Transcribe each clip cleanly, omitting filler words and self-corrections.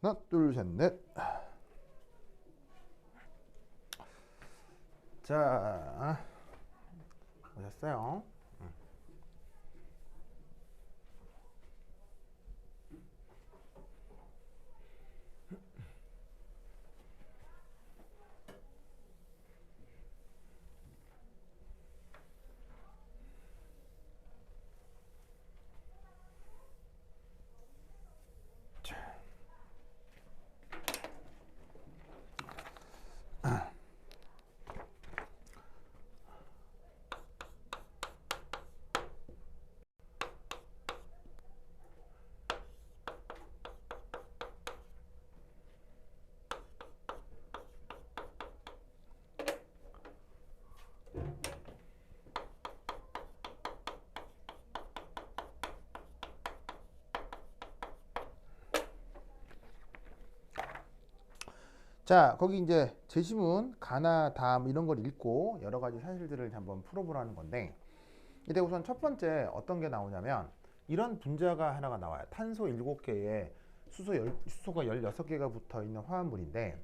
하나, 둘, 셋, 넷. 자, 오셨어요? 자, 거기 이제 제시문, 가나, 다음 이런 걸 읽고 여러 가지 사실들을 한번 풀어보라는 건데, 이때 우선 첫 번째 어떤 게 나오냐면 이런 분자가 하나가 나와요. 탄소 7개에 수소가 16개가 붙어 있는 화합물인데,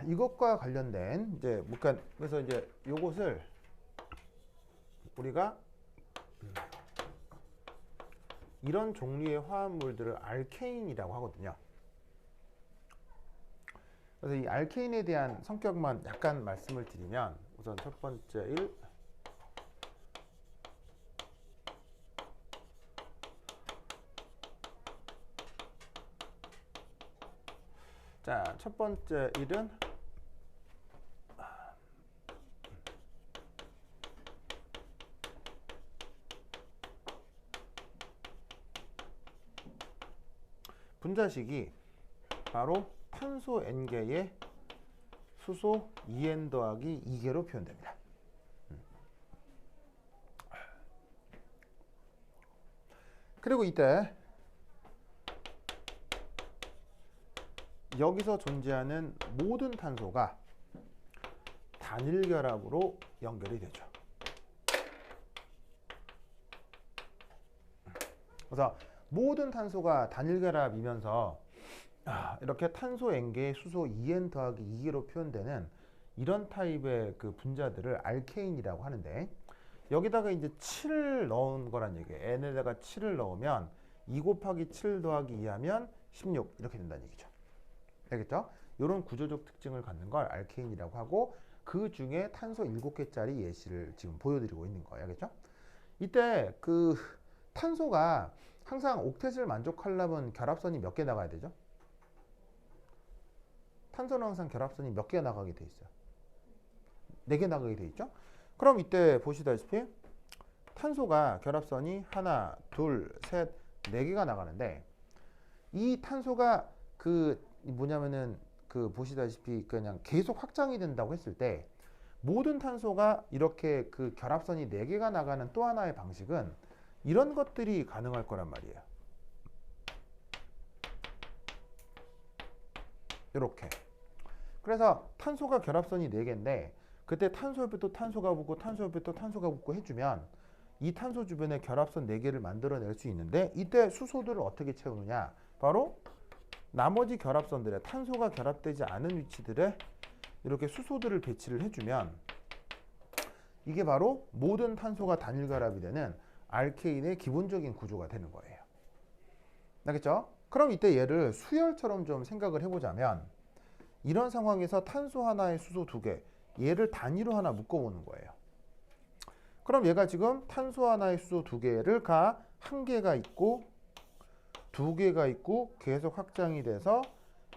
이것과 관련된 이제 그러니까 그래서 이제 요것을 우리가 이런 종류의 화합물들을 알케인이라고 하거든요. 그래서 이 알케인에 대한 성격만 약간 말씀을 드리면, 우선 첫 번째 1, 자, 첫 번째 1은 분자식이 바로 탄소 N개에 수소 2N 더하기 2개로 표현됩니다. 그리고 이때 여기서 존재하는 모든 탄소가 단일 결합으로 연결이 되죠. 그래서 모든 탄소가 단일 결합이면서 이렇게 탄소 N개의 수소 2N 더하기 2개로 표현되는 이런 타입의 그 분자들을 알케인이라고 하는데, 여기다가 이제 7을 넣은 거란 얘기예요. N에다가 7을 넣으면 2 곱하기 7 더하기 2 하면 16 이렇게 된다는 얘기죠. 알겠죠? 이런 구조적 특징을 갖는 걸 알케인이라고 하고, 그 중에 탄소 7개짜리 예시를 지금 보여드리고 있는 거예요. 알겠죠? 이때 그 탄소가 항상 옥텟을 만족하려면 결합선이 몇 개 나가야 되죠? 탄소는 항상 결합선이 몇 개 나가게 돼 있어요? 4개 나가게 돼 있죠? 그럼 이때 보시다시피 탄소가 결합선이 하나, 둘, 셋, 4개가 나가는데, 이 탄소가 그 뭐냐면은 그 보시다시피 그냥 계속 확장이 된다고 했을 때, 모든 탄소가 이렇게 그 결합선이 4개가 나가는 또 하나의 방식은 이런 것들이 가능할 거란 말이에요. 이렇게. 그래서 탄소가 결합선이 4개인데, 그때 탄소 옆에 또 탄소가 붙고 탄소 옆에 또 탄소가 붙고 해주면 이 탄소 주변에 결합선 4개를 만들어낼 수 있는데, 이때 수소들을 어떻게 채우느냐, 바로 나머지 결합선들에 탄소가 결합되지 않은 위치들에 이렇게 수소들을 배치를 해주면 이게 바로 모든 탄소가 단일 결합이 되는 알케인의 기본적인 구조가 되는 거예요. 알겠죠? 그럼 이때 얘를 수열처럼 좀 생각을 해보자면, 이런 상황에서 탄소 하나에 수소 2개, 얘를 단위로 하나 묶어보는 거예요. 그럼 얘가 지금 탄소 하나에 수소 2개를 가 1개가 있고 2개가 있고 계속 확장이 돼서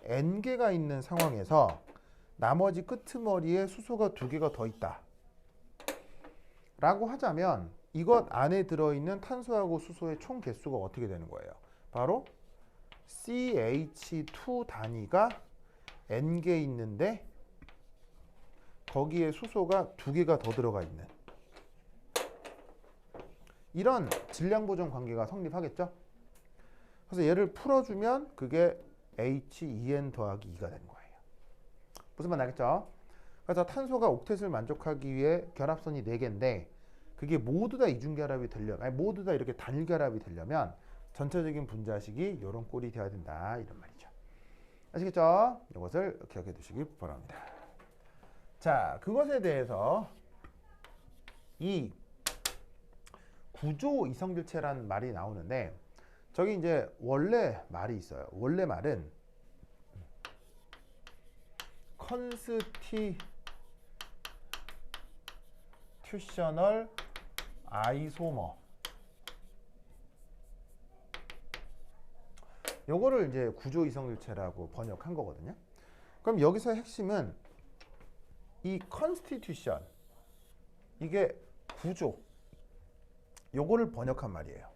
N개가 있는 상황에서 나머지 끄트머리에 수소가 2개가 더 있다 라고 하자면, 이것 안에 들어있는 탄소하고 수소의 총 개수가 어떻게 되는 거예요? 바로 CH2 단위가 N개 있는데 거기에 수소가 2개가 더 들어가 있는 이런 질량보정 관계가 성립하겠죠? 그래서 얘를 풀어주면 그게 H2N 더하기 2가 되는 거예요. 무슨 말 알겠죠? 그래서 탄소가 옥텟을 만족하기 위해 결합선이 4개인데, 그게 모두 다 이중결합이 되려면, 아니 모두 다 이렇게 단일결합이 되려면 전체적인 분자식이 이런 꼴이 되어야 된다, 이런 말이죠. 아시겠죠? 이것을 기억해 두시기 바랍니다. 자, 그것에 대해서 이 구조 이성질체란 말이 나오는데 저기 이제 원래 말이 있어요. 원래 말은 컨스티튜셔널 아이소머, 요거를 이제 구조 이성질체라고 번역한 거거든요. 그럼 여기서 핵심은 이 컨스티튜션, 이게 구조, 요거를 번역한 말이에요.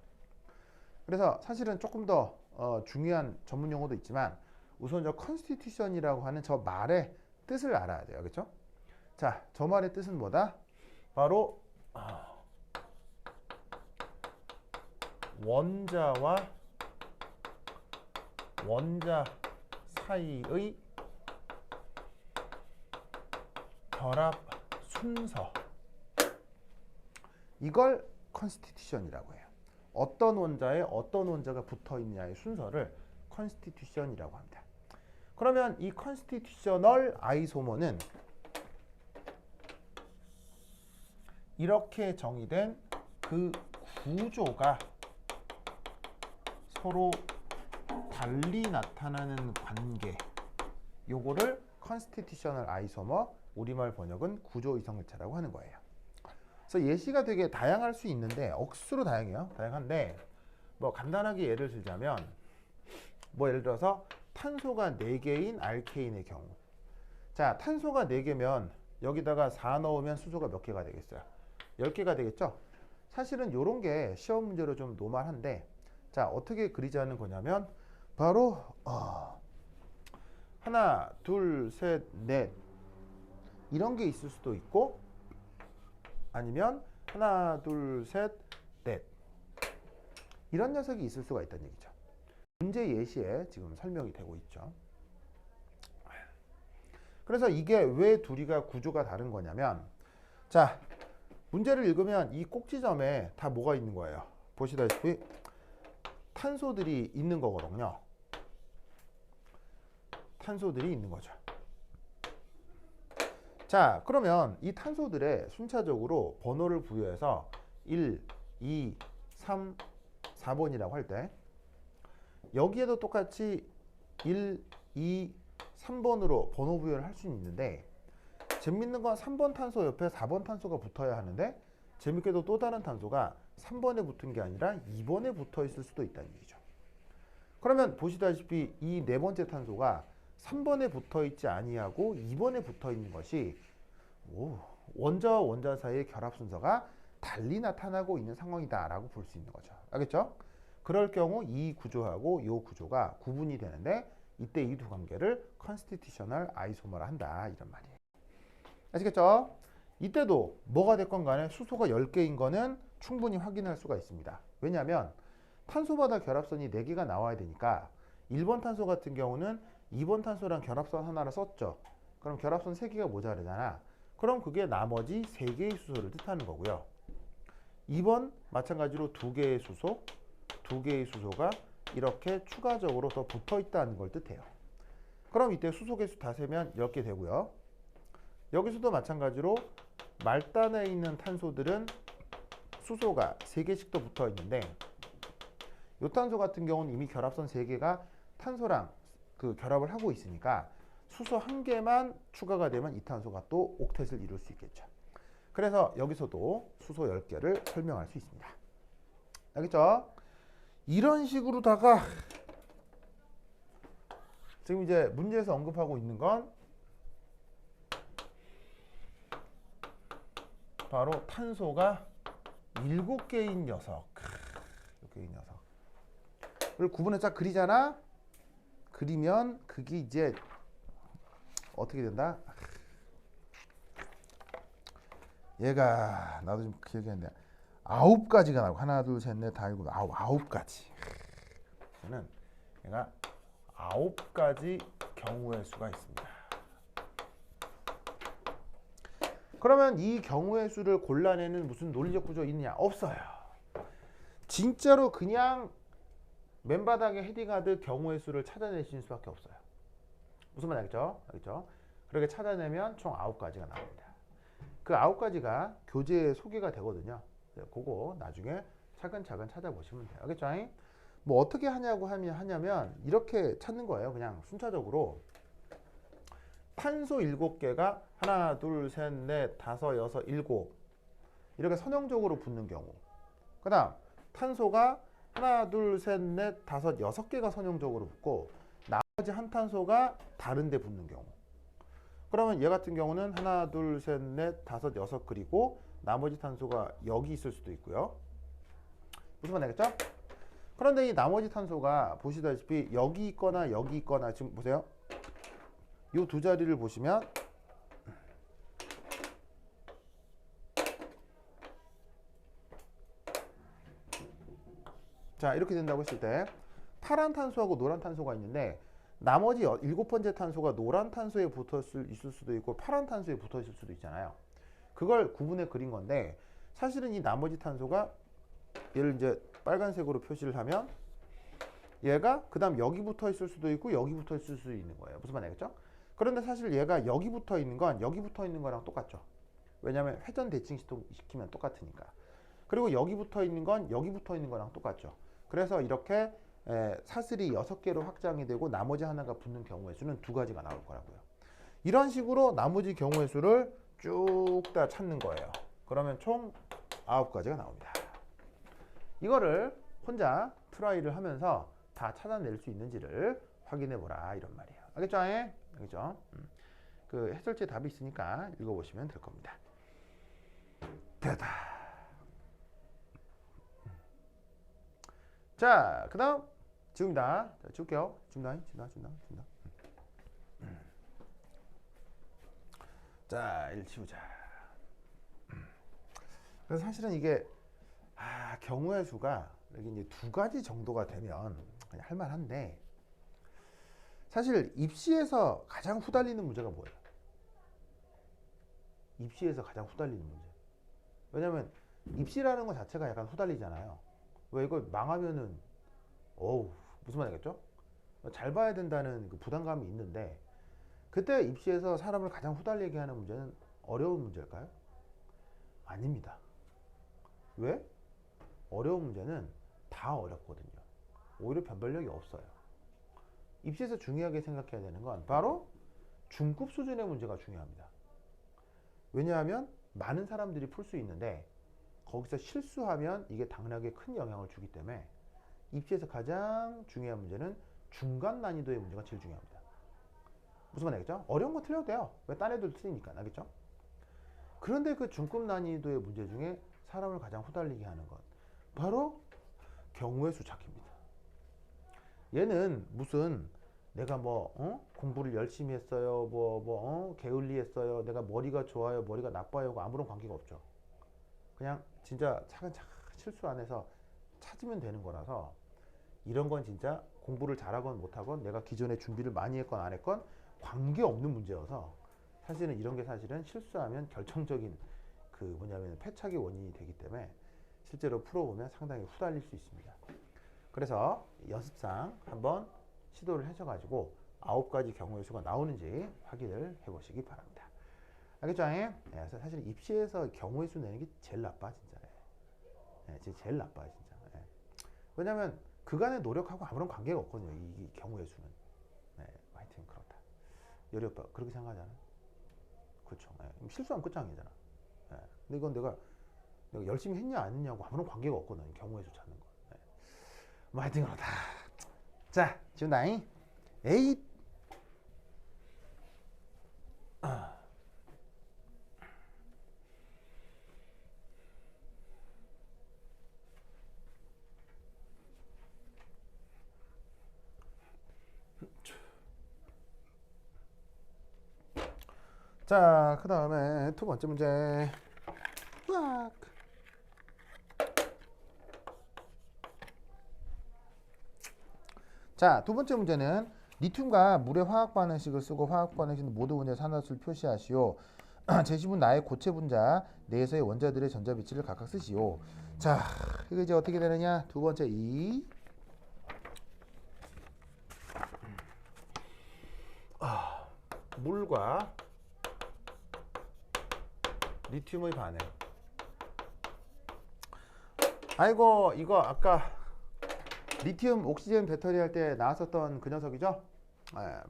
그래서 사실은 조금 더 중요한 전문 용어도 있지만 우선 저 컨스티튜션이라고 하는 저 말의 뜻을 알아야 돼요. 그렇죠? 자, 저 말의 뜻은 뭐다? 바로 원자와 원자 사이의 결합 순서, 이걸 컨스티튜션이라고 해요. 어떤 원자에 어떤 원자가 붙어 있냐의 순서를 컨스티튜션이라고 합니다. 그러면 이 컨스티튜셔널 아이소머는 이렇게 정의된 그 구조가 서로 달리 나타나는 관계, 요거를 컨스티튜셔널 아이소머, 우리말 번역은 구조 이성질체라고 하는 거예요. 그래서 예시가 되게 다양할 수 있는데 억수로 다양해요. 다양한데 뭐 간단하게 예를 들자면 뭐 예를 들어서 탄소가 4개인 알케인의 경우, 자, 탄소가 4개면 여기다가 4 넣으면 수소가 몇 개가 되겠어요? 10개가 되겠죠? 사실은 요런 게 시험 문제로 좀 노멀한데, 자, 어떻게 그리자는 거냐면 바로 하나, 둘, 셋, 넷 이런 게 있을 수도 있고, 아니면 하나, 둘, 셋, 넷 이런 녀석이 있을 수가 있다는 얘기죠. 문제 예시에 지금 설명이 되고 있죠. 그래서 이게 왜 둘이가 구조가 다른 거냐면, 자, 문제를 읽으면 이 꼭지점에 다 뭐가 있는 거예요? 보시다시피 탄소들이 있는 거거든요. 탄소들이 있는 거죠. 자, 그러면 이 탄소들의 순차적으로 번호를 부여해서 1, 2, 3, 4번이라고 할 때 여기에도 똑같이 1, 2, 3번으로 번호 부여를 할 수는 있는데, 재밌는 건 3번 탄소 옆에 4번 탄소가 붙어야 하는데 재밌게도 또 다른 탄소가 3번에 붙은 게 아니라 2번에 붙어 있을 수도 있다는 얘기죠. 그러면 보시다시피 이 네 번째 탄소가 3번에 붙어 있지 아니하고 2번에 붙어 있는 것이 원자와 원자 사이의 결합 순서가 달리 나타나고 있는 상황이다라고 볼 수 있는 거죠. 알겠죠? 그럴 경우 이 구조하고 이 구조가 구분이 되는데 이때 이 두 관계를 컨스티튜셔널 아이소머라 한다, 이런 말이에요. 아시겠죠? 이때도 뭐가 됐건 간에 수소가 10개인 거는 충분히 확인할 수가 있습니다. 왜냐하면 탄소마다 결합선이 4개가 나와야 되니까 1번 탄소 같은 경우는 2번 탄소랑 결합선 하나를 썼죠. 그럼 결합선 3개가 모자르잖아. 그럼 그게 나머지 3개의 수소를 뜻하는 거고요. 2번 마찬가지로 2개의 수소, 2개의 수소가 이렇게 추가적으로 더 붙어 있다는 걸 뜻해요. 그럼 이때 수소 개수 다 세면 10개 되고요. 여기서도 마찬가지로 말단에 있는 탄소들은 수소가 3개씩 더 붙어 있는데, 이 탄소 같은 경우는 이미 결합선 3개가 탄소랑 그 결합을 하고 있으니까 수소 1개만 추가가 되면 이 탄소가 또 옥텟을 이룰 수 있겠죠. 그래서 여기서도 수소 10개를 설명할 수 있습니다. 알겠죠? 이런 식으로다가 지금 이제 문제에서 언급하고 있는 건 바로 탄소가 7개인 녀석, 7개인 녀석을 구분해 쫙 그리잖아. 그리면 그게 이제 어떻게 된다? 얘가 나도 좀 기억이 안 나. 9가지가 나오고, 하나, 둘, 셋, 넷, 다, 9가지. 저는 얘가 9가지 경우의 수가 있습니다. 그러면 이 경우의 수를 골라내는 무슨 논리적 구조 있느냐? 없어요. 진짜로 그냥 맨바닥에 헤딩하듯 경우의 수를 찾아내실 수밖에 없어요. 무슨 말 알겠죠? 알겠죠? 그렇게 찾아내면 총 9가지가 나옵니다. 그 9가지가 교재에 소개가 되거든요. 그거 나중에 차근차근 찾아보시면 돼요. 알겠죠? 뭐 어떻게 하냐면 이렇게 찾는 거예요. 그냥 순차적으로 탄소 7개가 하나, 둘, 셋, 넷, 다섯, 여섯, 일곱 이렇게 선형적으로 붙는 경우. 그 다음 탄소가 하나, 둘, 셋, 넷, 다섯, 6개가 선형적으로 붙고 나머지 한 탄소가 다른 데 붙는 경우. 그러면 얘 같은 경우는 하나, 둘, 셋, 넷, 다섯, 여섯 그리고 나머지 탄소가 여기 있을 수도 있고요. 무슨 말 알겠죠? 그런데 이 나머지 탄소가 보시다시피 여기 있거나 여기 있거나 지금 보세요. 이 두 자리를 보시면 자 이렇게 된다고 했을 때 파란 탄소하고 노란 탄소가 있는데 나머지 7번째 탄소가 노란 탄소에 붙어 있을 수도 있고 파란 탄소에 붙어 있을 수도 있잖아요. 그걸 구분해 그린 건데 사실은 이 나머지 탄소가 얘를 이제 빨간색으로 표시를 하면 얘가 그 다음 여기 붙어 있을 수도 있고 여기 붙어 있을 수도 있는 거예요. 무슨 말 알겠죠? 그런데 사실 얘가 여기 붙어 있는 건 여기 붙어 있는 거랑 똑같죠. 왜냐하면 회전 대칭 시키면 똑같으니까. 그리고 여기 붙어 있는 건 여기 붙어 있는 거랑 똑같죠. 그래서 이렇게 사슬이 6개로 확장이 되고 나머지 하나가 붙는 경우의 수는 2가지가 나올 거라고요. 이런 식으로 나머지 경우의 수를 쭉 다 찾는 거예요. 그러면 총 9가지가 나옵니다. 이거를 혼자 트라이를 하면서 다 찾아낼 수 있는지를 확인해 보라 이런 말이에요. 알겠죠? 알겠죠? 그 해설지에 답이 있으니까 읽어보시면 될 겁니다. 됐다. 자, 그 다음 지금다. 자, 지울게요. 지금다. 자, 일 치우자. 그래서 사실은 이게 경우의 수가 여기 이제 2가지 정도가 되면 그냥 할만한데 사실 입시에서 가장 후달리는 문제가 뭐예요? 입시에서 가장 후달리는 문제. 왜냐면 입시라는 것 자체가 약간 후달리잖아요. 왜 이거 망하면은 어우 무슨 말이겠죠? 잘 봐야 된다는 그 부담감이 있는데 그때 입시에서 사람을 가장 후달리게 하는 문제는 어려운 문제일까요? 아닙니다. 왜? 어려운 문제는 다 어렵거든요. 오히려 변별력이 없어요. 입시에서 중요하게 생각해야 되는 건 바로 중급 수준의 문제가 중요합니다. 왜냐하면 많은 사람들이 풀 수 있는데 거기서 실수하면 이게 당락에 큰 영향을 주기 때문에 입시에서 가장 중요한 문제는 중간 난이도의 문제가 제일 중요합니다. 무슨 말 알겠죠? 어려운 거 틀려도 돼요. 왜 딴 애들도 틀리니까. 알겠죠? 그런데 그 중급 난이도의 문제 중에 사람을 가장 후달리게 하는 것 바로 경우의 수 찾기입니다. 얘는 무슨 내가 공부를 열심히 했어요 게을리했어요 내가 머리가 좋아요 머리가 나빠요 아무런 관계가 없죠. 그냥 진짜 차근차근 실수 안 해서 찾으면 되는 거라서 이런 건 진짜 공부를 잘하건 못하건 내가 기존에 준비를 많이 했건 안 했건 관계없는 문제여서 사실은 이런 게 사실은 실수하면 결정적인 그 뭐냐면 패착의 원인이 되기 때문에 실제로 풀어보면 상당히 후달릴 수 있습니다. 그래서 연습상 한번 시도를 하셔가지고 9가지 경우의 수가 나오는지 확인을 해보시기 바랍니다. 알겠죠? 그래서 사실 입시에서 경우의 수 내는 게 제일 나빠 진짜. 제일 나빠요 진짜. 왜냐면 그간의 노력하고 아무런 관계가 없거든요. 이 경우의 수는. 하여튼 그렇다. 여리 오빠 그렇게 생각하잖아. 그렇죠. 실수하면 끝장이잖아. 근데 이건 내가 열심히 했냐 안 했냐고 아무런 관계가 없거든. 경우의 수 찾는 거. 뭐 하여튼 그렇다. 자, 지금 나이 8. 자, 그 다음에 두 번째 문제. 으악. 자, 두 번째 문제는 리튬과 물의 화학 반응식을 쓰고 화학 반응식은 모두 분자의 산화수를 표시하시오. 제시문 나의 고체 분자 내에서의 원자들의 전자 비치를 각각 쓰시오. 자, 이거 이제 어떻게 되느냐? 두 번째 2. 물과 리튬의 반응. 아이고, 이거 아까 리튬 옥시젠 배터리 할 때 나왔었던 그 녀석이죠?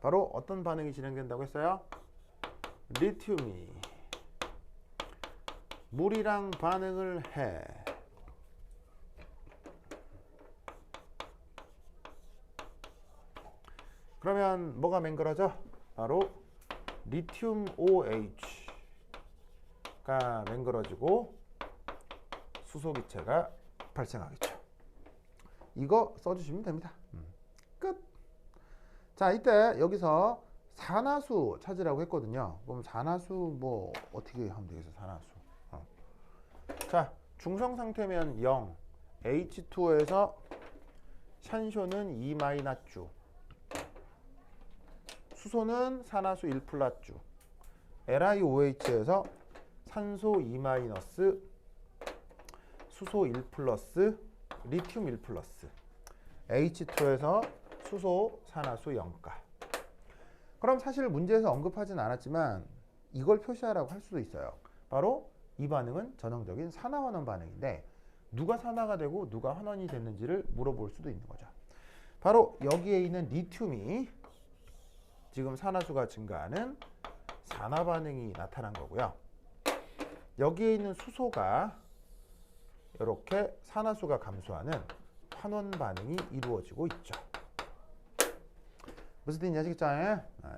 바로 어떤 반응이 진행된다고 했어요? 리튬이 물이랑 반응을 해. 그러면 뭐가 맹글어져? 바로 리튬 OH가 맹글어지고 수소기체가 발생하겠죠. 이거 써주시면 됩니다. 끝. 자, 이때 여기서 산화수 찾으라고 했거든요. 그럼 산화수 뭐 어떻게 하면 되겠어? 산화수. 자, 중성 상태면 0, H2O에서 산소는 2-주, 수소는 산화수 1+주, LiOH에서 산소 2-, 수소 1+, 리튬 1+, H2에서 수소 산화수 0가. 그럼 사실 문제에서 언급하진 않았지만 이걸 표시하라고 할 수도 있어요. 바로 이 반응은 전형적인 산화환원 반응인데 누가 산화가 되고 누가 환원이 됐는지를 물어볼 수도 있는 거죠. 바로 여기에 있는 리튬이 지금 산화수가 증가하는 산화 반응이 나타난 거고요. 여기에 있는 수소가 이렇게 산화수가 감소하는 환원 반응이 이루어지고 있죠. 무슨 뜻인지 아시겠죠?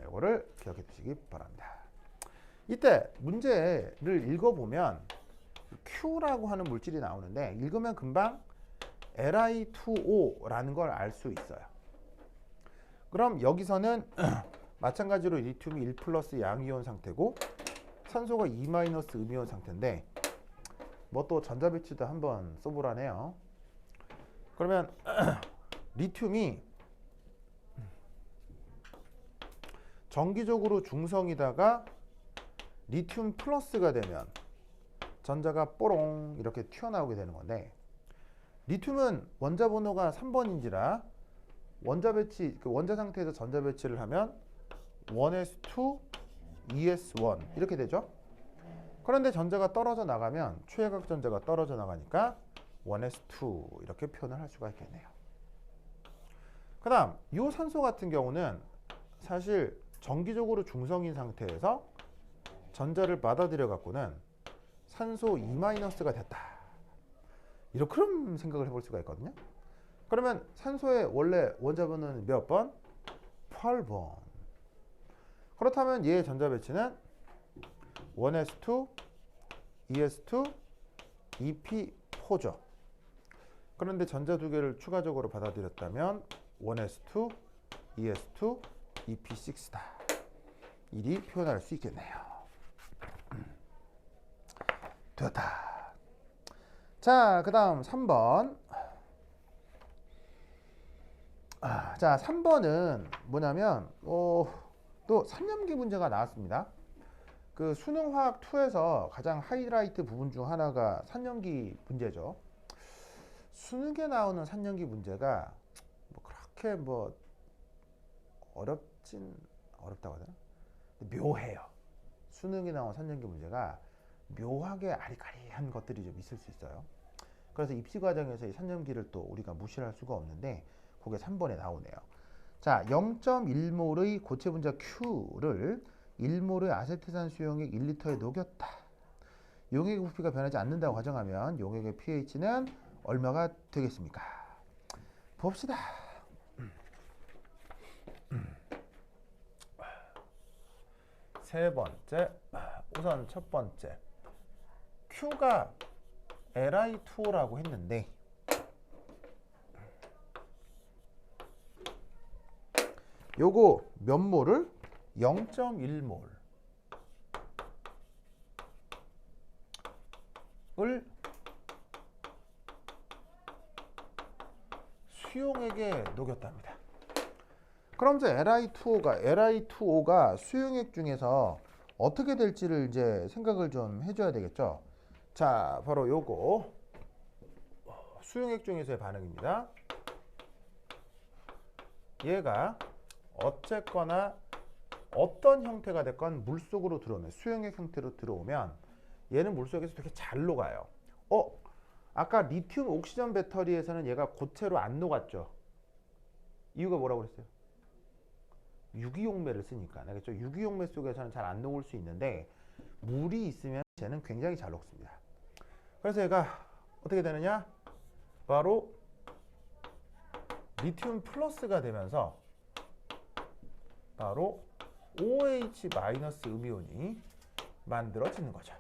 이거를 기억해 두시기 바랍니다. 이때 문제를 읽어보면 Q라고 하는 물질이 나오는데 읽으면 금방 Li2O라는 걸 알 수 있어요. 그럼 여기서는 마찬가지로 리튬이 1+ 양이온 상태고 산소가 2- 음이온 상태인데 뭐 또 전자배치도 한번 써보라네요. 그러면 리튬이 정기적으로 중성이다가 리튬 플러스가 되면 전자가 뽀롱 이렇게 튀어나오게 되는 건데 리튬은 원자 번호가 3번인지라 원자 배치, 원자 상태에서 전자 배치를 하면 1s2, 2s1 이렇게 되죠. 그런데 전자가 떨어져 나가면 최외각 전자가 떨어져 나가니까 1s2 이렇게 표현을 할 수가 있겠네요. 그 다음 이 산소 같은 경우는 사실 정기적으로 중성인 상태에서 전자를 받아들여 갖고는 산소 2-가 됐다. 이렇게 그런 생각을 해볼 수가 있거든요. 그러면 산소의 원래 원자 번호는 몇 번? 8번. 그렇다면 얘의 전자 배치는 1s2, 2s2, 2p4죠. 그런데 전자 두 개를 추가적으로 받아들였다면 1s2, 2s2, 2p6다. 이리 표현할 수 있겠네요. 됐다. 자, 그 다음 3번. 자, 3번은 뭐냐면 또 산염기 문제가 나왔습니다. 그 수능 화학 2에서 가장 하이라이트 부분 중 하나가 산염기 문제죠. 수능에 나오는 산염기 문제가 뭐 그렇게 뭐 어렵다고 하나? 묘해요. 수능에 나온 산염기 문제가 묘하게 아리까리한 것들이 좀 있을 수 있어요. 그래서 입시 과정에서 이 산염기를 또 우리가 무시할 수가 없는데 그게 3번에 나오네요. 자, 0.1몰의 고체 분자 Q를 1몰의 아세트산 수용액 1리터에 녹였다. 용액의 부피가 변하지 않는다고 가정하면 용액의 pH는 얼마가 되겠습니까? 봅시다. 세 번째, 우선 첫 번째. Q가 Li2O라고 했는데 요거 몇 몰을? 0.1몰 을 수용액에 녹였답니다. 그럼 이제 Li2O가 수용액 중에서 어떻게 될지를 이제 생각을 좀 해줘야 되겠죠. 자, 바로 요거 수용액 중에서의 반응입니다. 얘가 어쨌거나 어떤 형태가 됐건 물속으로 들어오면 수용액 형태로 들어오면 얘는 물속에서 되게 잘 녹아요. 아까 리튬 옥시전 배터리에서는 얘가 고체로 안 녹았죠. 이유가 뭐라고 그랬어요? 유기용매를 쓰니까. 그렇죠? 유기용매 속에서는 잘 안 녹을 수 있는데 물이 있으면 쟤는 굉장히 잘 녹습니다. 그래서 얘가 어떻게 되느냐? 바로 리튬 플러스가 되면서 바로 OH 마이너스 음이온이 만들어지는 거죠.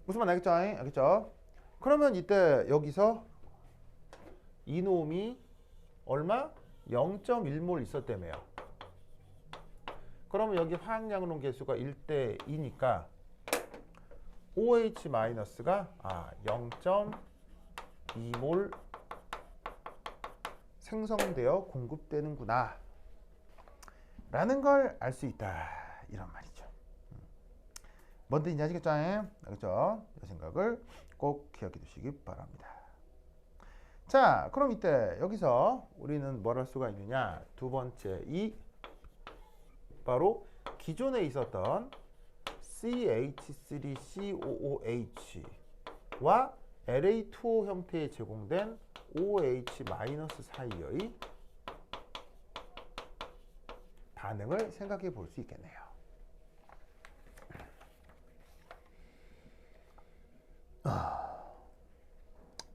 무슨 말 알겠죠? 알겠죠? 그러면 이때 여기서 이놈이 얼마? 0.1몰 있었다며요. 그러면 여기 화학양론 계수가 1대 2니까 OH 마이너스가 0.2몰 생성되어 공급되는구나 라는 걸 알 수 있다 이런 말이죠. 뭔 뜻인지 아시겠죠? 알겠죠? 이 생각을 꼭 기억해 두시기 바랍니다. 자, 그럼 이때 여기서 우리는 뭘 할 수가 있느냐? 두 번째 이 바로 기존에 있었던 CH3COOH와 LA2O 형태에 제공된 OH- 사이의 반응을 생각해 볼 수 있겠네요.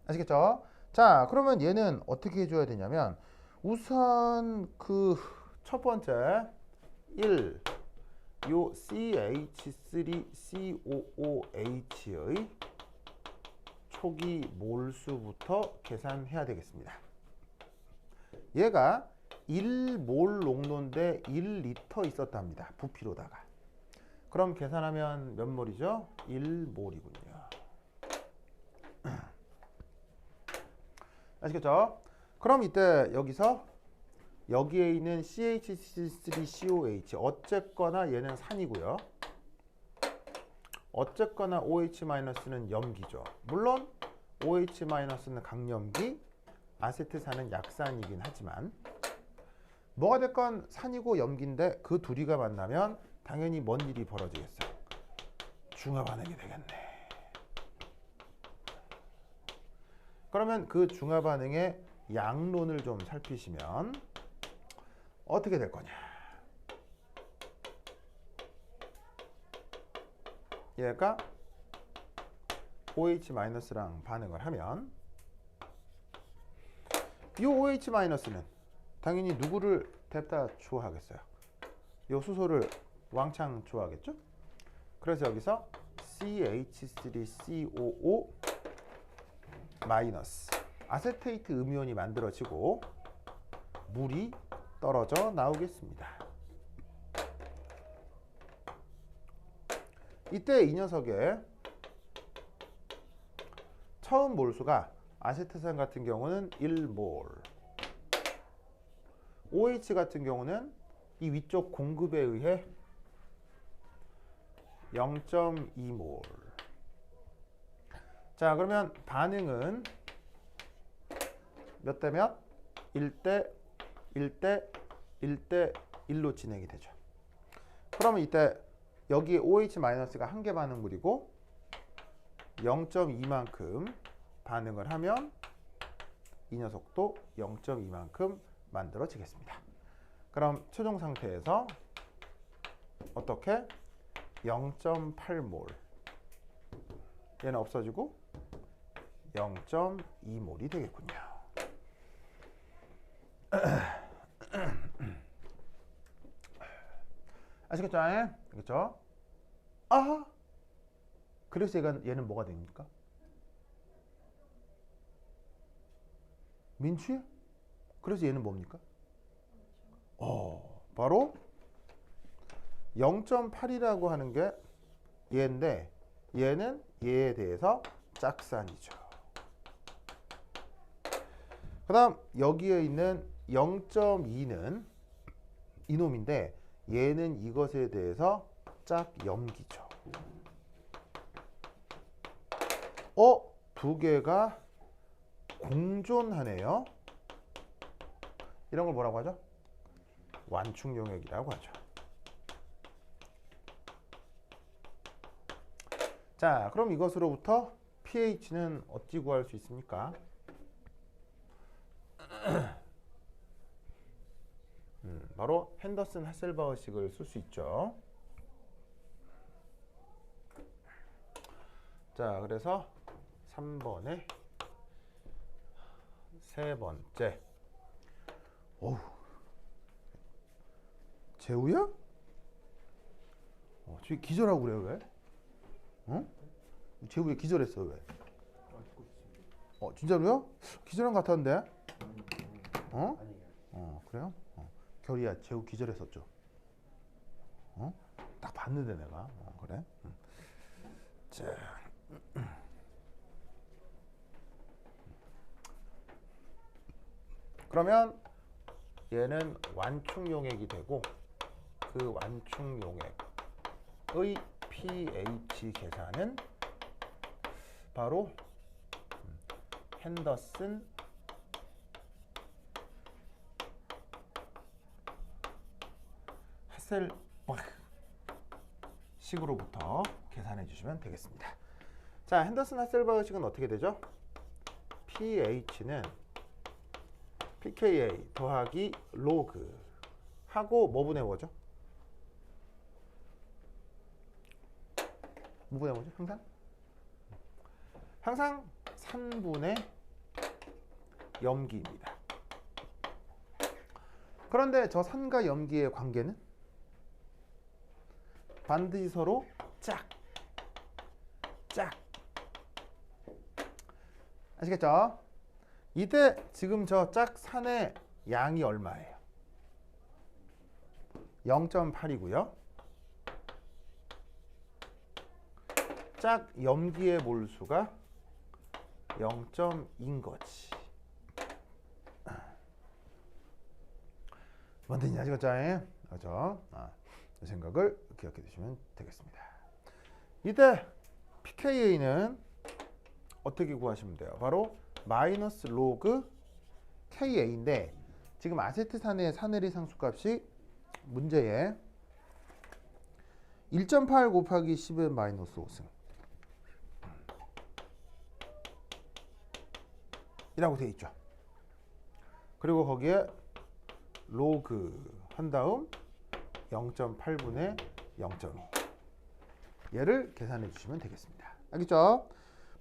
아시겠죠? 자, 그러면 얘는 어떻게 해줘야 되냐면 우선 그 첫 번째 1, 요 CH3COOH의 초기 몰수부터 계산해야 되겠습니다. 얘가 1몰 녹론데 1리터 있었답니다. 부피로다가. 그럼 계산하면 몇 몰이죠? 1몰이군요. 아시겠죠? 그럼 이때 여기서 여기에 있는 CH3COH 어쨌거나 얘는 산이고요. 어쨌거나 OH-는 염기죠. 물론 OH-는 강염기, 아세트산은 약산이긴 하지만 뭐가 됐건 산이고 염기인데 그 둘이가 만나면 당연히 뭔 일이 벌어지겠어요? 중화 반응이 되겠네. 그러면 그 중화 반응의 양론을 좀 살피시면 어떻게 될 거냐? 얘가 OH-랑 반응을 하면 이 OH-는 당연히 누구를 뎁다 좋아하겠어요? 이 수소를 왕창 좋아하겠죠? 그래서 여기서 CH3COO 마이너스 아세테이트 음이온이 만들어지고 물이 떨어져 나오겠습니다. 이때 이 녀석의 처음 몰수가 아세트산 같은 경우는 1몰, OH 같은 경우는 이 위쪽 공급에 의해 0.2몰. 자, 그러면 반응은 몇 대 몇? 1대 1대 1대 1로 진행이 되죠. 그러면 이때 여기에 OH-가 한 개 반응물이고 0.2만큼 반응을 하면 이 녀석도 0.2만큼 만들어지겠습니다. 그럼 최종 상태에서 어떻게? 0.8몰 얘는 없어지고 0.2몰이 되겠군요. 아시겠죠? 알겠죠? 아, 그래서 얘는 뭐가 됩니까? 민추야? 그래서 얘는 뭡니까? 바로 0.8이라고 하는 게 얘인데 얘는 얘에 대해서 짝산이죠. 그 다음 여기에 있는 0.2는 이놈인데 얘는 이것에 대해서 짝염기죠. 두 개가 공존하네요. 이런 걸 뭐라고 하죠? 완충 용액이라고 하죠. 자, 그럼 이것으로부터 pH는 어찌 구할 수 있습니까? 바로 핸더슨 하셀바우식을 쓸 수 있죠. 자, 그래서 3번에 세 번째. 어우, 재우야? 저기 기절하고 그래요, 왜? 어? 재우 왜 기절했어, 왜? 진짜로요? 기절한 것 같았는데? 어? 그래요? 결이야, 재우 기절했었죠? 딱 봤는데 내가. 그래? 자. 그러면 얘는 완충용액이 되고 그 완충용액의 pH 계산은 바로 핸더슨 하셀바흐식으로부터 계산해 주시면 되겠습니다. 자, 핸더슨 하셀바흐식은 어떻게 되죠? pH는 pKa 더하기 로그 하고 뭐 분의 뭐죠? 뭐 분의 뭐죠? 항상 3분의 염기입니다. 그런데 저 산과 염기의 관계는 반드시 서로 짝. 아시겠죠? 이때 지금 저 짝 산의 양이 얼마예요? 0.8이고요. 짝 염기의 몰수가 0.2인 거지. 뭔 뜻인지 아시겠죠? 그렇죠? 이 생각을 기억해 두시면 되겠습니다. 이때 pKa는 어떻게 구하시면 돼요? 바로 마이너스 로그 KA인데 지금 아세트산의 산에리 상수값이 문제에 1.8 곱하기 10의 마이너스 5승 이라고 되어 있죠. 그리고 거기에 로그 한 다음 0.8분의 0.2 얘를 계산해 주시면 되겠습니다. 알겠죠?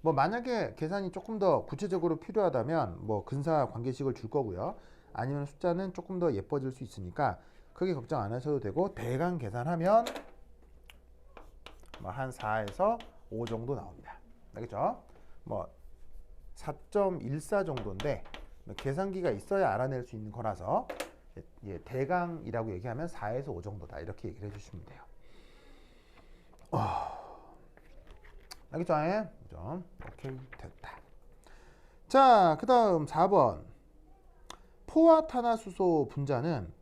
뭐 만약에 계산이 조금 더 구체적으로 필요하다면 뭐 근사 관계식을 줄 거고요. 아니면 숫자는 조금 더 예뻐질 수 있으니까 크게 걱정 안 하셔도 되고 대강 계산하면 뭐 한 4에서 5 정도 나옵니다. 알겠죠? 뭐 4.14 정도인데 계산기가 있어야 알아낼 수 있는 거라서 대강이라고 얘기하면 4에서 5 정도다 이렇게 얘기를 해주시면 돼요. 알겠죠? 오케이, 됐다. 자, 그 다음 4번. 포화탄화수소 분자는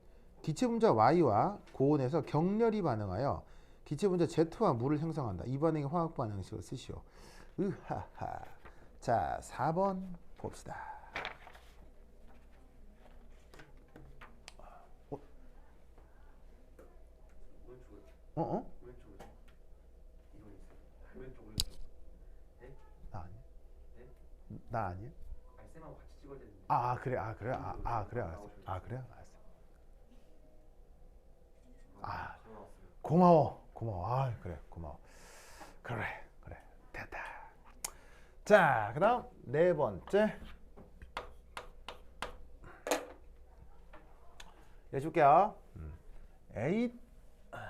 기체 분자 Y와 고온에서 격렬히 반응하여 기체 분자 Z와 물을 형성한다. 이 반응의 화학 반응식을 쓰시오. 으하하. 자, 4번 봅시다. 나 아니야? 아니 쌤하고 같이 찍어야 되는데. 그래. 그래. 알았어. 그래. 알았어. 고마워. 그래. 고마워. 그래. 됐다. 자, 그다음 네 번째. 해줄게요. 8 8.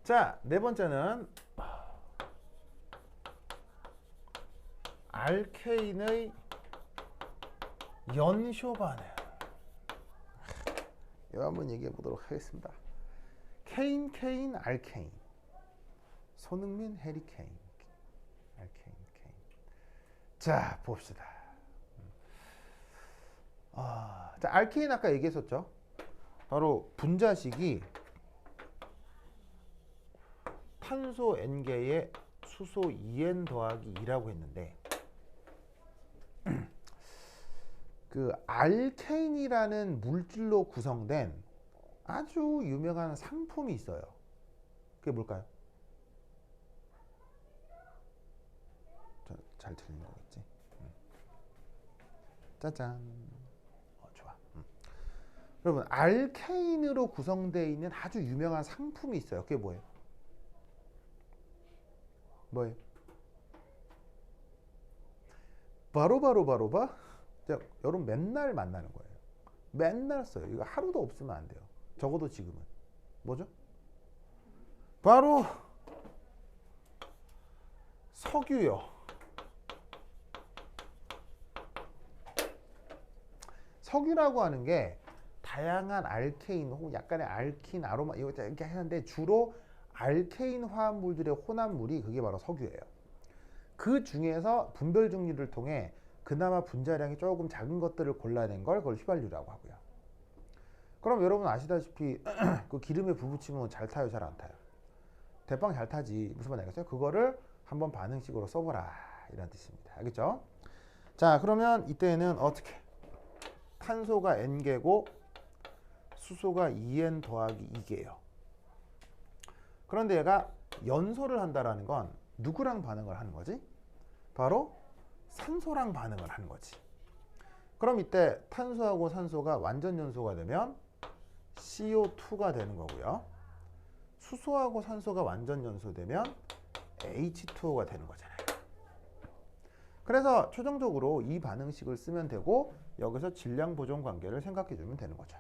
자, 네 번째는 알케인의 연쇼 반응. 이거 한번 얘기해 보도록 하겠습니다. 케인, 알케인. 손흥민, 해리케인. 알케인. 자, 봅시다. 자, 알케인 아까 얘기했었죠. 바로 분자식이 탄소 N개에 수소 2N 더하기 2라고 했는데 그 알케인이라는 물질로 구성된 아주 유명한 상품이 있어요. 그게 뭘까요? 잘 들리는 거겠지? 짜잔. 좋아. 여러분, 알케인으로 구성되어 있는 아주 유명한 상품이 있어요. 그게 뭐예요? 뭐예요? 바로. 여러분 맨날 만나는 거예요. 맨날 써요. 이거 하루도 없으면 안 돼요. 적어도 지금은. 뭐죠? 바로 석유요. 석유라고 하는 게 다양한 알케인 혹은 약간의 알킨, 아로마 이렇게 하는데 주로 알케인 화합물들의 혼합물이 그게 바로 석유예요. 그 중에서 분별 정리를 통해 그나마 분자량이 조금 작은 것들을 골라낸 걸 그걸 휘발유라고 하고요. 그럼 여러분 아시다시피 그 기름에 불 붙이면 잘 타요, 잘 안 타요? 대빵 잘 타지. 무슨 말 알겠어요? 그거를 한번 반응식으로 써보라 이런 뜻입니다. 알겠죠? 자, 그러면 이때는 어떻게? 탄소가 N개고 수소가 2N 더하기 2개예요. 그런데 얘가 연소를 한다라는 건 누구랑 반응을 하는 거지? 바로 산소랑 반응을 하는 거지. 그럼 이때 탄소하고 산소가 완전 연소가 되면 CO2가 되는 거고요. 수소하고 산소가 완전 연소되면 H2O가 되는 거잖아요. 그래서 최종적으로 이 반응식을 쓰면 되고 여기서 질량 보존 관계를 생각해 주면 되는 거죠.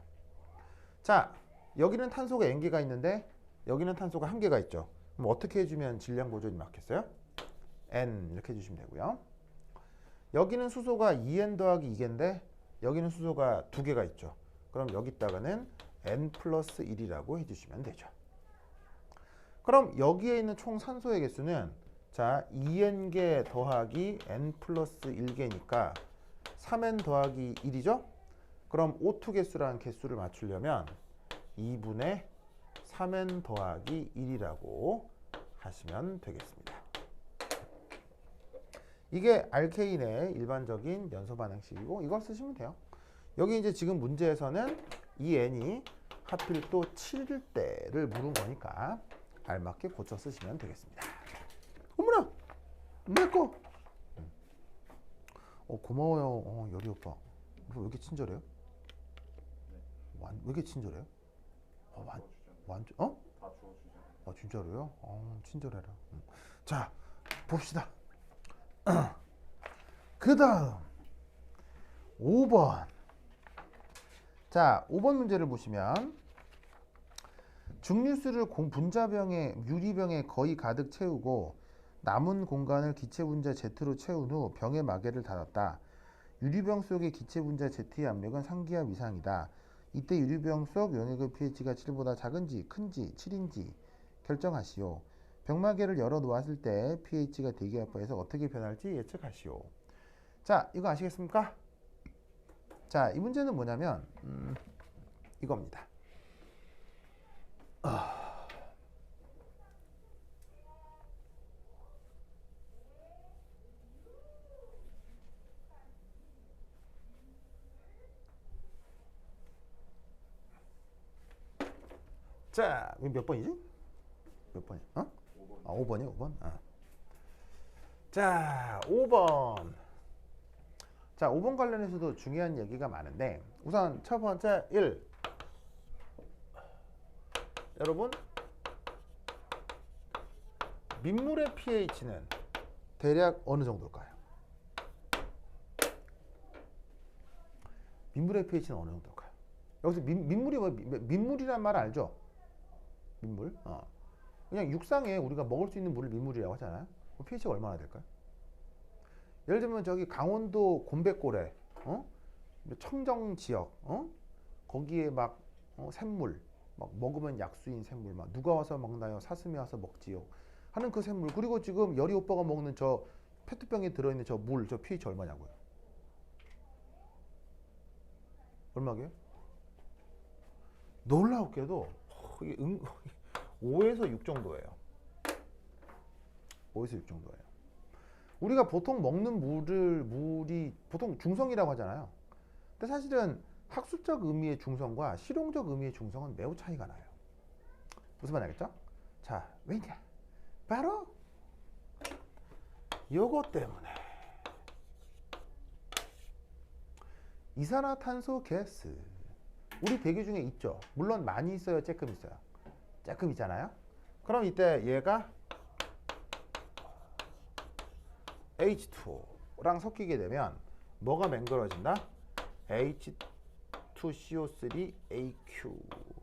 자, 여기는 탄소가 N개가 있는데 여기는 탄소가 1개가 있죠. 그럼 어떻게 해주면 질량 보존이 맞겠어요? N 이렇게 해주시면 되고요. 여기는 수소가 2N 더하기 2개인데 여기는 수소가 2개가 있죠. 그럼 여기다가는 N 플러스 1이라고 해주시면 되죠. 그럼 여기에 있는 총 산소의 개수는 자 2N개 더하기 N 플러스 1개니까 3N 더하기 1이죠. 그럼 O2 개수라는 개수를 맞추려면 2분의 3N 더하기 1이라고 하시면 되겠습니다. 이게 알케인의 일반적인 연소 반응식이고 이걸 쓰시면 돼요. 여기 이제 지금 문제에서는 이 N이 하필 또 7일 때를 물은 거니까 알맞게 고쳐 쓰시면 되겠습니다. 어머나! 내꺼! 고마워요. 여리 오빠. 왜 이렇게 친절해요? 왜 이렇게 친절해요? 완전, 다 주워주잖아요. 진짜로요? 친절해라. 자, 봅시다. 그 다음 5번. 자, 5번 문제를 보시면 중류수를 분자병에 유리병에 거의 가득 채우고 남은 공간을 기체분자 Z로 채운 후 병의 마개를 닫았다. 유리병 속의 기체분자 Z의 압력은 상기압 이상이다. 이때 유리병 속 용액의 pH가 7보다 작은지 큰지 7인지 결정하시오. 병마개를 열어 놓았을 때 pH가 대기압에서 어떻게 변할지 예측하시오. 자, 이거 아시겠습니까? 자, 이 문제는 뭐냐면 이겁니다. 자, 몇 번이지? 몇 번이야? 5번이야, 5번. 자, 5번. 자, 5번 관련해서도 중요한 얘기가 많은데 우선 첫 번째 1. 여러분, 민물의 pH는 대략 어느 정도일까요? 민물의 pH는 어느 정도일까요? 여기서 민물이 뭐 민물이란 말 알죠? 민물. 그냥 육상에 우리가 먹을 수 있는 물을 민물이라고 하잖아요. pH가 얼마나 될까요? 예를 들면 저기 강원도 곤백골에 청정 지역 거기에 막 샘물 막 먹으면 약수인 샘물 막 누가 와서 먹나요? 사슴이 와서 먹지요 하는 그 샘물. 그리고 지금 열이 오빠가 먹는 저 페트병에 들어있는 저 물, 저 pH 얼마냐고요? 얼마게요? 놀랍게도 이게 5에서 6 정도예요. 5에서 6 정도예요. 우리가 보통 먹는 물이 보통 중성이라고 하잖아요. 근데 사실은 학술적 의미의 중성과 실용적 의미의 중성은 매우 차이가 나요. 무슨 말 알겠죠? 자, 왜냐? 바로 요것 때문에 이산화탄소 가스 우리 대기 중에 있죠. 물론 많이 있어요, 조금 있어요. 조금 있잖아요. 그럼 이때 얘가 H2랑 섞이게 되면 뭐가 맹글어진다? H2CO3AQ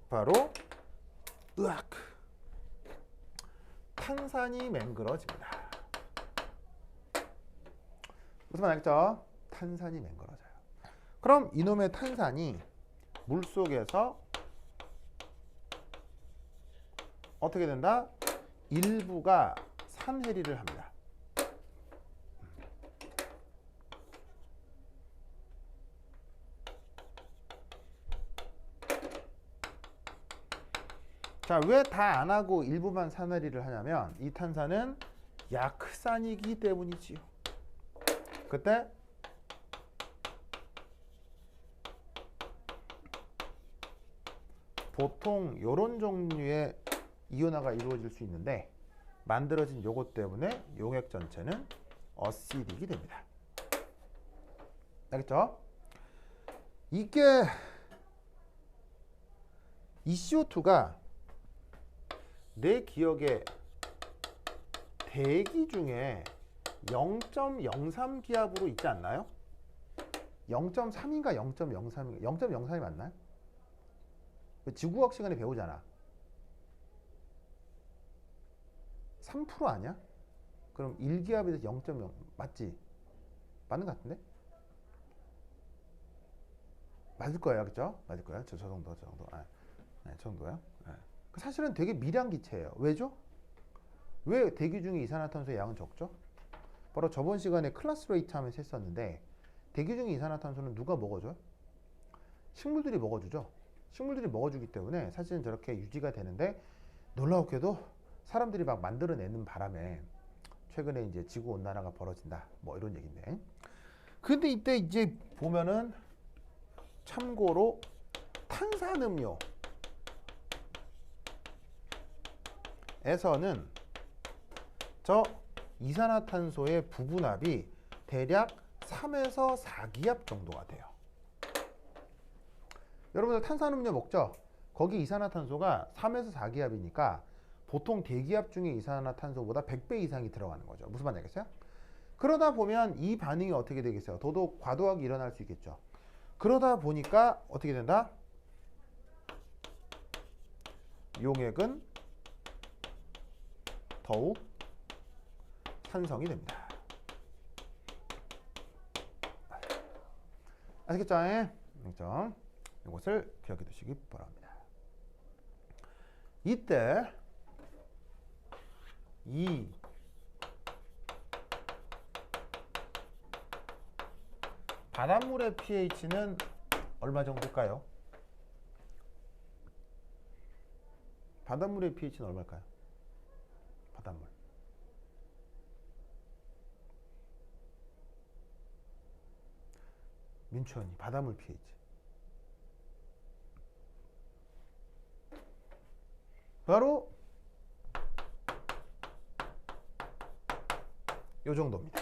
바로 으악 탄산이 맹글어집니다. 무슨 말 알겠죠? 탄산이 맹글어져요. 그럼 이놈의 탄산이 물속에서 어떻게 된다? 일부가 산해리를 합니다. 자, 왜 다 안 하고 일부만 산해리를 하냐면 이 탄산은 약산이기 때문이지요. 그때 보통 이런 종류의 이온화가 이루어질 수 있는데 만들어진 요것 때문에 용액 전체는 어시딕이 됩니다. 알겠죠? 이게 이 CO2가 내 기억에 대기 중에 0.03 기압으로 있지 않나요? 0.3인가 0.03인가 0.03이 맞나요? 지구과학 시간에 배우잖아. 3% 아니야? 그럼 1기압에 대해서 0.0 맞지? 맞는 것 같은데? 맞을 거예요, 그죠? 맞을 거예요. 저 정도. 네, 저 정도요. 네. 사실은 되게 미량 기체예요. 왜죠? 왜 대기 중에 이산화탄소의 양은 적죠? 바로 저번 시간에 클래스 레이트 하면서 했었는데 대기 중에 이산화탄소는 누가 먹어줘요? 식물들이 먹어주죠. 식물들이 먹어주기 때문에 사실은 저렇게 유지가 되는데 놀라웠게도 사람들이 막 만들어내는 바람에 최근에 이제 지구 온난화가 벌어진다. 뭐 이런 얘기인데. 근데 이때 이제 보면은 참고로 탄산음료 에서는 저 이산화탄소의 부분압이 대략 3에서 4기압 정도가 돼요. 여러분들 탄산음료 먹죠? 거기 이산화탄소가 3에서 4기압이니까 보통 대기압 중에 이산화탄소보다 100배 이상이 들어가는 거죠. 무슨 말인지 알겠어요? 그러다 보면 이 반응이 어떻게 되겠어요? 더더욱 과도하게 일어날 수 있겠죠. 그러다 보니까 어떻게 된다? 용액은 더욱 산성이 됩니다. 아시겠죠? 알겠죠? 이것을 기억해 두시기 바랍니다. 이때 이 바닷물의 pH는 얼마 정도일까요? 바닷물의 pH는 얼마일까요? 바닷물. 민추언니, 바닷물 pH. 바로 요 정도입니다.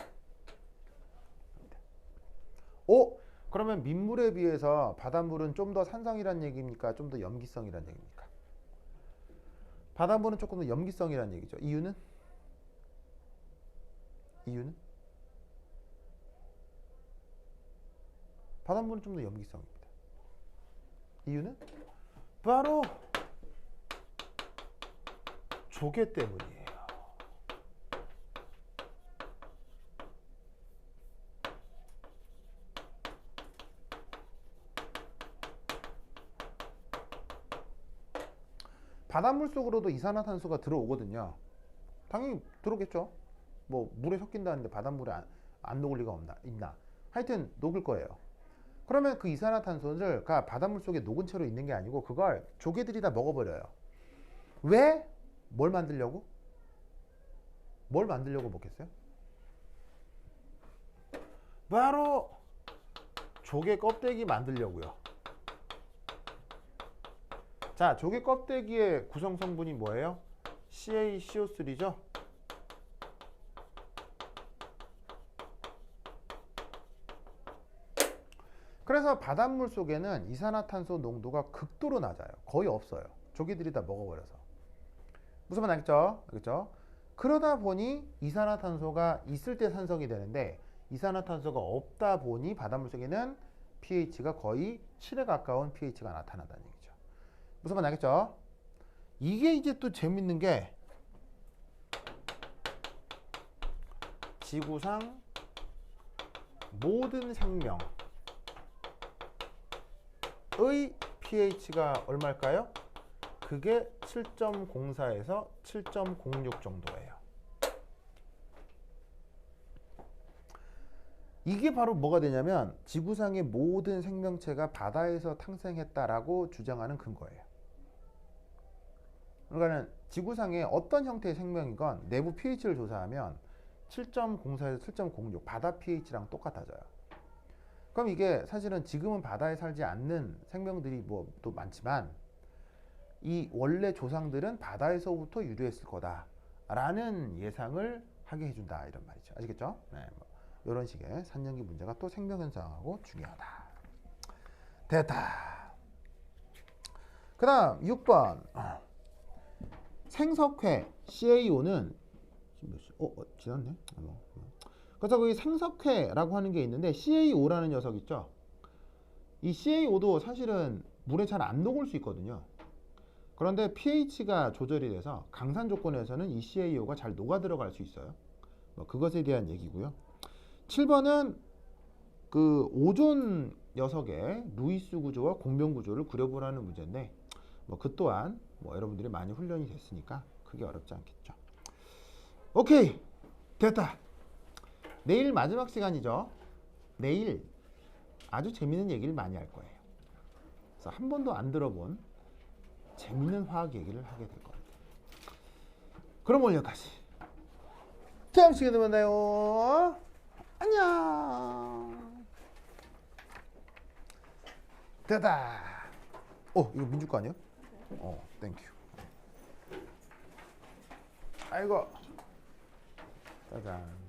그러면 민물에 비해서 바닷물은 좀 더 산성이란 얘기입니까? 좀 더 염기성이란 얘기입니까? 바닷물은 조금 더 염기성이란 얘기죠. 이유는? 바닷물은 좀 더 염기성입니다. 이유는? 바로 조개 때문이에요. 바닷물 속으로도 이산화탄소가 들어오거든요. 당연히 들어오겠죠. 뭐 물에 섞인다는데 바닷물에 안 녹을 리가 있나? 하여튼 녹을 거예요. 그러면 그 이산화탄소를 바닷물 속에 녹은 채로 있는 게 아니고 그걸 조개들이 다 먹어버려요. 왜? 뭘 만들려고? 뭘 만들려고 먹겠어요? 바로 조개 껍데기 만들려고요. 자, 조개 껍데기의 구성 성분이 뭐예요? CaCO3죠? 그래서 바닷물 속에는 이산화탄소 농도가 극도로 낮아요. 거의 없어요. 조개들이 다 먹어버려서. 무슨 말 알겠죠? 알겠죠? 그러다 보니 이산화탄소가 있을 때 산성이 되는데 이산화탄소가 없다 보니 바닷물 속에는 pH가 거의 7에 가까운 pH가 나타난다는 얘기죠. 무슨 말 알겠죠? 이게 이제 또 재밌는 게 지구상 모든 생명의 pH가 얼마일까요? 그게 7.04에서 7.06 정도예요. 이게 바로 뭐가 되냐면 지구상의 모든 생명체가 바다에서 탄생했다라고 주장하는 근거예요. 그러니까는 지구상의 어떤 형태의 생명이건 내부 pH를 조사하면 7.04에서 7.06 바다 pH랑 똑같아져요. 그럼 이게 사실은 지금은 바다에 살지 않는 생명들이 뭐 또 많지만 이 원래 조상들은 바다에서부터 유래했을 거다라는 예상을 하게 해준다 이런 말이죠. 아시겠죠? 네, 뭐 이런 식의 산연기 문제가 또 생명현상하고 중요하다. 됐다. 그 다음 6번 생석회 CaO는 지났네. 그래서 그 생석회라고 하는 게 있는데 CaO라는 녀석 있죠. 이 CaO도 사실은 물에 잘 안 녹을 수 있거든요. 그런데 pH가 조절이 돼서 강산 조건에서는 이 CaO가 잘 녹아 들어갈 수 있어요. 뭐 그것에 대한 얘기고요. 7번은 그 오존 녀석의 루이스 구조와 공명 구조를 그려보라는 문제인데 뭐 그 또한 뭐 여러분들이 많이 훈련이 됐으니까 크게 어렵지 않겠죠. 오케이, 됐다. 내일 마지막 시간이죠. 내일 아주 재밌는 얘기를 많이 할 거예요. 그래서 한 번도 안 들어본 재밌는 화학 얘기를 하게 될 겁니다. 그럼 오늘 여기까지. 다음 시간에 만나요. 안녕. 됐다. 이거 민주 거 아니에요? 땡큐. 아이고. 짜잔.